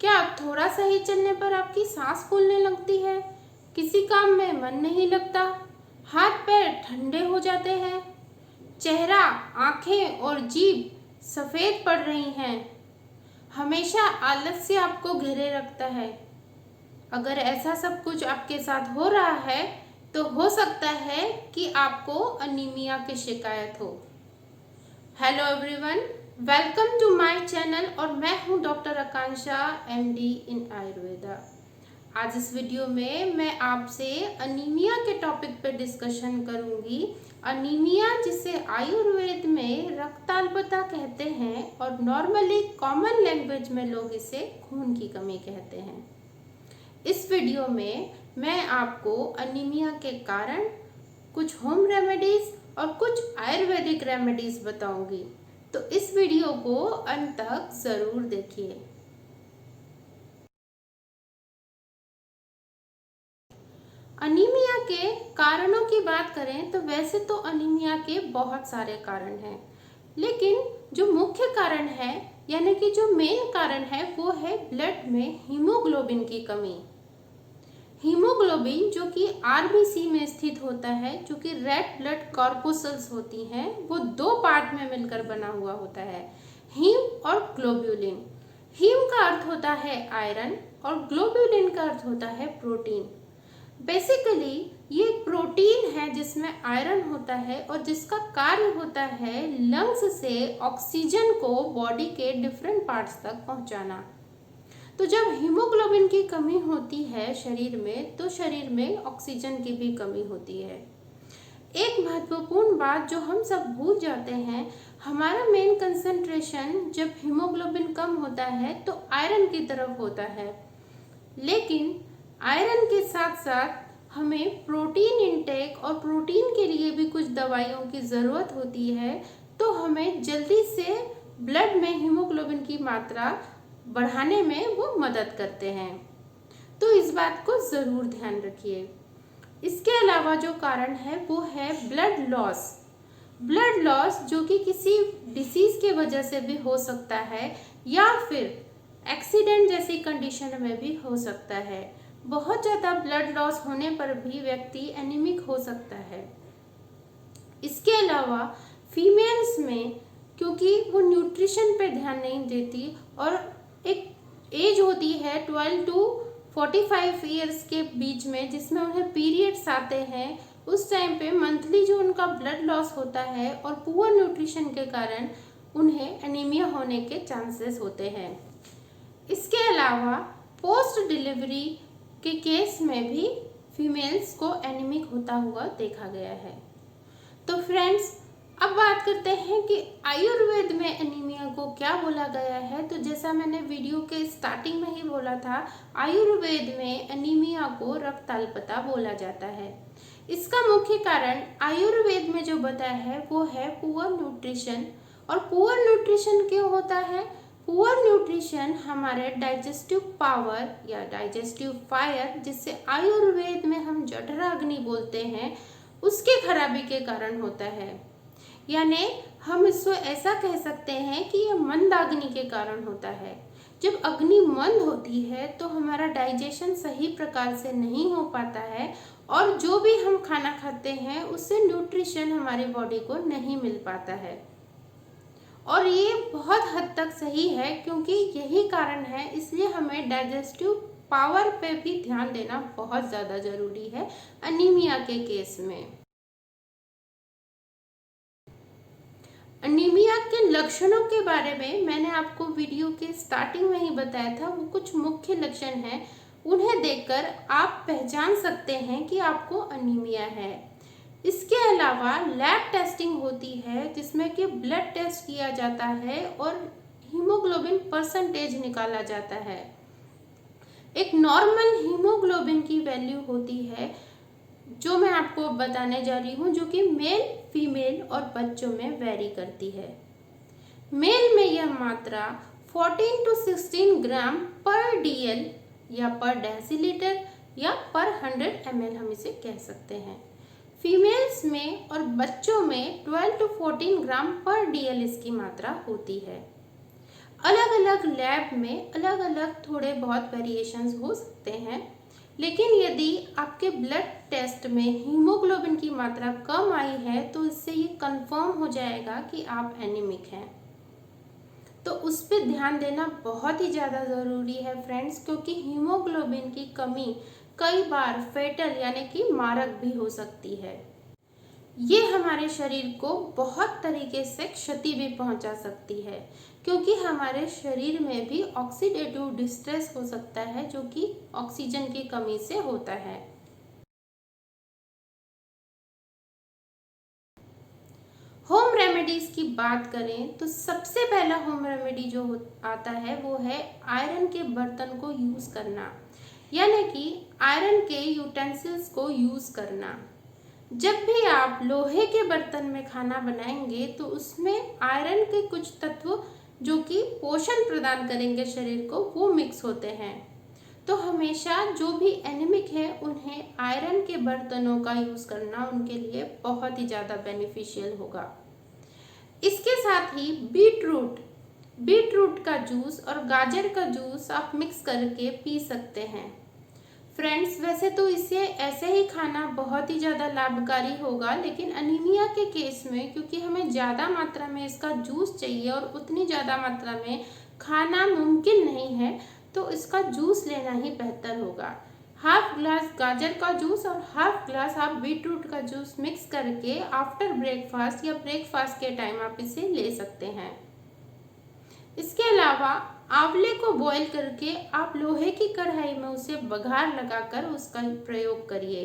क्या थोड़ा सा ही चलने पर आपकी सांस फूलने लगती है? किसी काम में मन नहीं लगता? हाथ पैर ठंडे हो जाते हैं? चेहरा, आंखें और जीभ सफेद पड़ रही हैं? हमेशा आलस्य आपको घेरे रखता है। अगर ऐसा सब कुछ आपके साथ हो रहा है तो हो सकता है कि आपको अनीमिया की शिकायत हो। Hello everyone, welcome to my channel और मैं हूं doctor Akanksha, MD in Ayurveda. आज इस वीडियो में मैं आपसे अनीमिया के टॉपिक पर डिस्कशन करूंगी। अनीमिया, जिसे आयुर्वेद में रक्ताल्पता कहते हैं और नॉर्मली कॉमन लैंग्वेज में लोग इसे खून की कमी कहते हैं। इस वीडियो में मैं आपको अनीमिया के कारण, कुछ होम रेमेडीज और कुछ आयुर्वेदिक रेमेडीज बताऊंगी, तो इस वीडियो को अंत तक जरूर देखिए। अनीमिया के कारणों की बात करें तो वैसे तो अनीमिया के बहुत सारे कारण हैं, लेकिन जो मुख्य कारण है यानी कि जो मेन कारण है वो है ब्लड में हीमोग्लोबिन की कमी। हीमोग्लोबिन जो कि आरबीसी में स्थित होता है, जो कि रेड ब्लड कॉर्पुसल्स होती हैं, वो दो पार्ट में मिलकर बना हुआ होता है, हीम और ग्लोब्यूलिन। हीम का अर्थ होता है आयरन और ग्लोब्यूलिन का अर्थ होता है प्रोटीन। बेसिकली ये प्रोटीन है जिसमें आयरन होता है और जिसका कार्य होता है लंग्स से ऑक्सीजन को बॉडी के डिफरेंट पार्ट्स तक पहुंचाना। तो जब हीमोग्लोबिन की कमी होती है शरीर में, तो शरीर में ऑक्सीजन की भी कमी होती है। एक महत्वपूर्ण बात जो हम सब भूल जाते हैं, हमारा मेन कंसंट्रेशन जब हीमोग्लोबिन कम होता है तो आयरन की तरफ होता है, लेकिन आयरन के साथ साथ हमें प्रोटीन इंटेक और प्रोटीन के लिए भी कुछ दवाइयों की ज़रूरत होती है। तो हमें जल्दी से ब्लड में हीमोग्लोबिन की मात्रा बढ़ाने में वो मदद करते हैं, तो इस बात को ज़रूर ध्यान रखिए। इसके अलावा जो कारण है वो है ब्लड लॉस। ब्लड लॉस जो कि किसी डिसीज के वजह से भी हो सकता है या फिर एक्सीडेंट जैसी कंडीशन में भी हो सकता है। बहुत ज़्यादा ब्लड लॉस होने पर भी व्यक्ति एनीमिक हो सकता है। इसके अलावा फीमेल्स में, क्योंकि वो न्यूट्रिशन पे ध्यान नहीं देती और एक एज होती है 12 टू 45 ईयर्स के बीच में जिसमें उन्हें पीरियड्स आते हैं, उस टाइम पे मंथली जो उनका ब्लड लॉस होता है और पुअर न्यूट्रिशन के कारण उन्हें एनीमिया होने के चांसेस होते हैं। इसके अलावा पोस्ट डिलीवरी के केस में भी फीमेल्स को एनीमिक होता हुआ देखा गया है। तो फ्रेंड्स, अब बात करते हैं कि आयुर्वेद में एनीमिया को क्या बोला गया है। तो जैसा मैंने वीडियो के स्टार्टिंग में ही बोला था, आयुर्वेद में एनीमिया को रक्ताल्पता बोला जाता है। इसका मुख्य कारण आयुर्वेद में जो बताया है वो है पुअर न्यूट्रिशन। और पुअर न्यूट्रिशन क्यों होता है? पुअर न्यूट्रिशन हमारे डाइजेस्टिव पावर या डाइजेस्टिव फायर, जिससे आयुर्वेद में हम जठराग्नि बोलते हैं, उसके खराबी के कारण होता है। यानी हम इसको ऐसा कह सकते हैं कि यह मंदाग्नि के कारण होता है। जब अग्नि मंद होती है तो हमारा डाइजेशन सही प्रकार से नहीं हो पाता है और जो भी हम खाना खाते हैं उससे न्यूट्रिशन हमारी बॉडी को नहीं मिल पाता है। और ये बहुत हद तक सही है, क्योंकि यही कारण है, इसलिए हमें डाइजेस्टिव पावर पे भी ध्यान देना बहुत ज़्यादा ज़रूरी है अनीमिया के केस में। अनीमिया के लक्षणों के बारे में मैंने आपको वीडियो के स्टार्टिंग में ही बताया था। वो कुछ मुख्य लक्षण हैं, उन्हें देखकर आप पहचान सकते हैं कि आपको अनीमिया है। इसके अलावा लैब टेस्टिंग होती है जिसमें कि ब्लड टेस्ट किया जाता है और हीमोग्लोबिन परसेंटेज निकाला जाता है। एक नॉर्मल हीमोग्लोबिन की वैल्यू होती है जो मैं आपको बताने जा रही हूँ, जो कि मेल, फीमेल और बच्चों में वेरी करती है। मेल में यह मात्रा 14 टू 16 ग्राम पर डीएल या पर डेसीलीटर या पर 100 ml हम इसे कह सकते हैं। फीमेल्स में और बच्चों में 12 टू 14 ग्राम पर डीएल इसकी मात्रा होती है। अलग अलग लैब में अलग अलग थोड़े बहुत वेरिएशंस हो सकते हैं, लेकिन यदि आपके ब्लड टेस्ट में हीमोग्लोबिन की मात्रा कम आई है तो इससे ये कंफर्म हो जाएगा कि आप एनीमिक हैं। तो उस पर ध्यान देना बहुत ही ज़्यादा ज़रूरी है फ्रेंड्स, क्योंकि हीमोग्लोबिन की कमी कई बार फेटल यानी कि मारक भी हो सकती है। ये हमारे शरीर को बहुत तरीके से क्षति भी पहुंचा सकती है, क्योंकि हमारे शरीर में भी ऑक्सीडेटिव डिस्ट्रेस हो सकता है जो कि ऑक्सीजन की कमी से होता है। होम रेमेडीज की बात करें तो सबसे पहला होम रेमेडी जो आता है वो है आयरन के बर्तन को यूज करना, यानी कि आयरन के यूटेंसिल्स को यूज करना। जब भी आप लोहे के बर्तन में खाना बनाएंगे तो उसमें आयरन के कुछ तत्व जो कि पोषण प्रदान करेंगे शरीर को, वो मिक्स होते हैं। तो हमेशा जो भी एनीमिक है उन्हें आयरन के बर्तनों का यूज करना उनके लिए बहुत ही ज़्यादा बेनिफिशियल होगा। इसके साथ ही बीटरूट का जूस और गाजर का जूस आप मिक्स करके पी सकते हैं। फ्रेंड्स, वैसे तो इसे ऐसे ही खाना बहुत ही ज़्यादा लाभकारी होगा, लेकिन अनीमिया के केस में क्योंकि हमें ज़्यादा मात्रा में इसका जूस चाहिए और उतनी ज़्यादा मात्रा में खाना मुमकिन नहीं है, तो इसका जूस लेना ही बेहतर होगा। हाफ ग्लास गाजर का जूस और हाफ ग्लास आप बीटरूट का जूस मिक्स करके आफ्टर ब्रेकफास्ट या ब्रेकफास्ट के टाइम आप इसे ले सकते हैं। इसके अलावा आंवले को बॉईल करके आप लोहे की कढ़ाई में उसे बघार लगाकर उसका प्रयोग करिए,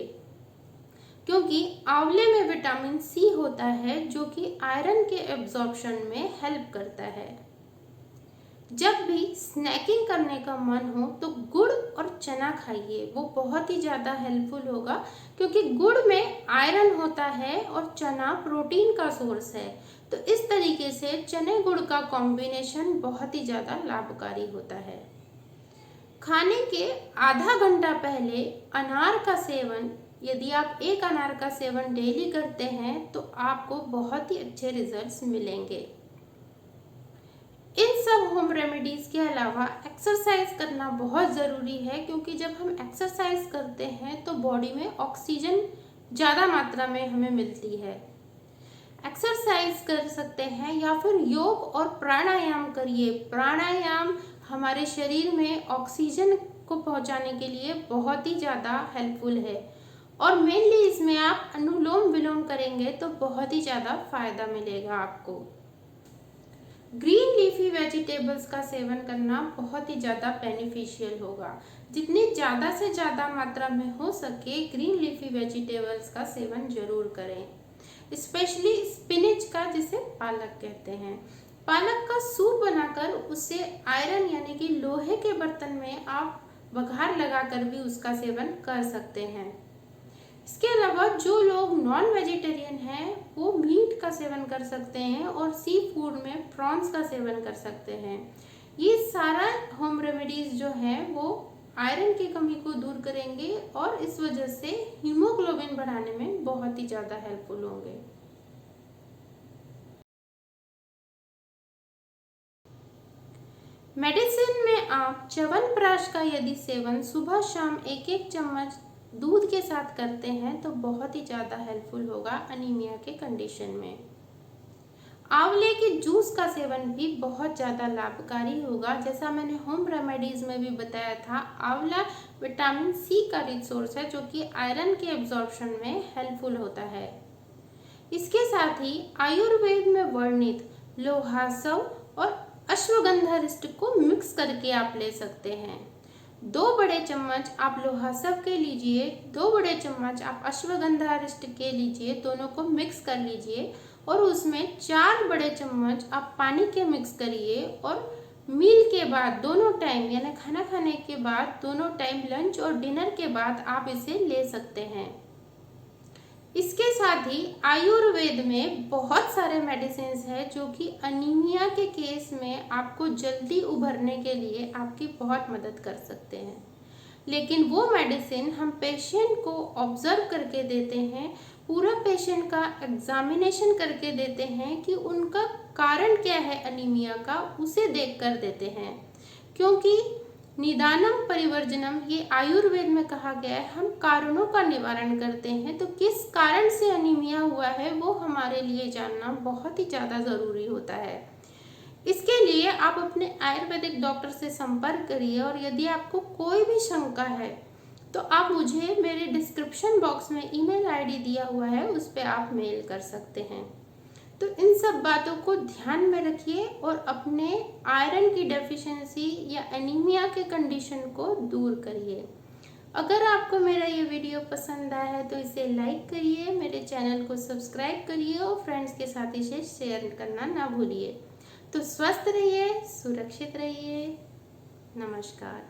क्योंकि आंवले में विटामिन सी होता है जो कि आयरन के एब्जॉर्प्शन में हेल्प करता है। जब भी स्नैकिंग करने का मन हो तो गुड़ और चना खाइए, वो बहुत ही ज़्यादा हेल्पफुल होगा, क्योंकि गुड़ में आयरन होता है और चना प्रोटीन का सोर्स है। तो इस तरीके से चने गुड़ का कॉम्बिनेशन बहुत ही ज़्यादा लाभकारी होता है। खाने के आधा घंटा पहले अनार का सेवन, यदि आप एक अनार का सेवन डेली करते हैं तो आपको बहुत ही अच्छे रिजल्ट्स मिलेंगे। इन सब होम रेमेडीज के अलावा एक्सरसाइज करना बहुत ज़रूरी है, क्योंकि जब हम एक्सरसाइज करते हैं तो बॉडी में ऑक्सीजन ज़्यादा मात्रा में हमें मिलती है। एक्सरसाइज कर सकते हैं या फिर योग और प्राणायाम करिए। प्राणायाम हमारे शरीर में ऑक्सीजन को पहुंचाने के लिए बहुत ही ज़्यादा हेल्पफुल है, और मेनली इसमें आप अनुलोम विलोम करेंगे तो बहुत ही ज़्यादा फायदा मिलेगा आपको। ग्रीन लीफी वेजिटेबल्स का सेवन करना बहुत ही ज़्यादा बेनिफिशियल होगा। जितनी ज़्यादा से ज़्यादा मात्रा में हो सके ग्रीन लीफी वेजिटेबल्स का सेवन जरूर करें, स्पेशली स्पिनिच का, जिसे पालक कहते हैं। पालक का सूप बनाकर उसे आयरन यानी कि लोहे के बर्तन में आप बघार लगाकर भी उसका सेवन कर सकते हैं। इसके अलावा जो लोग नॉन वेजिटेरियन हैं वो मीट का सेवन कर सकते हैं और सी फूड में प्रॉन्स का सेवन कर सकते हैं। ये सारा होम रेमेडीज जो हैं वो आयरन की कमी को दूर करेंगे और इस वजह से हीमोग्लोबिन बढ़ाने में बहुत ही ज़्यादा हेल्पफुल होंगे। मेडिसिन में आप च्यवनप्राश का यदि सेवन सुबह शाम एक एक चम्मच दूध के साथ करते हैं तो बहुत ही ज़्यादा हेल्पफुल होगा अनीमिया के कंडीशन में। आंवले के जूस का सेवन भी बहुत ज़्यादा लाभकारी होगा। जैसा मैंने होम रेमेडीज में भी बताया था, आंवला विटामिन सी का रिच सोर्स है जो कि आयरन के एब्जॉर्प्शन में हेल्पफुल होता है। इसके साथ ही आयुर्वेद में वर्णित लोहासव और अश्वगंधा को मिक्स करके आप ले सकते हैं। 2 बड़े चम्मच आप लोहासव के लीजिए, 2 बड़े चम्मच आप अश्वगंधा के लीजिए, दोनों को मिक्स कर लीजिए और उसमें 4 बड़े चम्मच आप पानी के मिक्स करिए और मील के बाद दोनों टाइम यानी खाना खाने के बाद दोनों टाइम लंच और डिनर के बाद आप इसे ले सकते हैं। इसके साथ ही आयुर्वेद में बहुत सारे मेडिसिन हैं जो कि अनीमिया के केस में आपको जल्दी उभरने के लिए आपकी बहुत मदद कर सकते हैं, लेकिन वो मेडिसिन हम पेशेंट को ऑब्जर्व करके देते हैं, पूरा पेशेंट का एग्जामिनेशन करके देते हैं कि उनका कारण क्या है अनीमिया का उसे देख कर देते हैं, क्योंकि निदानम परिवर्जनम ये आयुर्वेद में कहा गया है, हम कारणों का निवारण करते हैं। तो किस कारण से अनीमिया हुआ है वो हमारे लिए जानना बहुत ही ज़्यादा ज़रूरी होता है। इसके लिए आप अपने आयुर्वेदिक डॉक्टर से संपर्क करिए, और यदि आपको कोई भी शंका है तो आप मुझे मेरे डिस्क्रिप्शन बॉक्स में ईमेल आईडी दिया हुआ है, उस पर आप मेल कर सकते हैं। तो इन सब बातों को ध्यान में रखिए और अपने आयरन की डेफिशिएंसी या एनीमिया के कंडीशन को दूर करिए। अगर आपको मेरा ये वीडियो पसंद आया है तो इसे लाइक करिए, मेरे चैनल को सब्सक्राइब करिए और फ्रेंड्स के साथ इसे शेयर करना ना भूलिए। तो स्वस्थ रहिए, सुरक्षित रहिए। नमस्कार।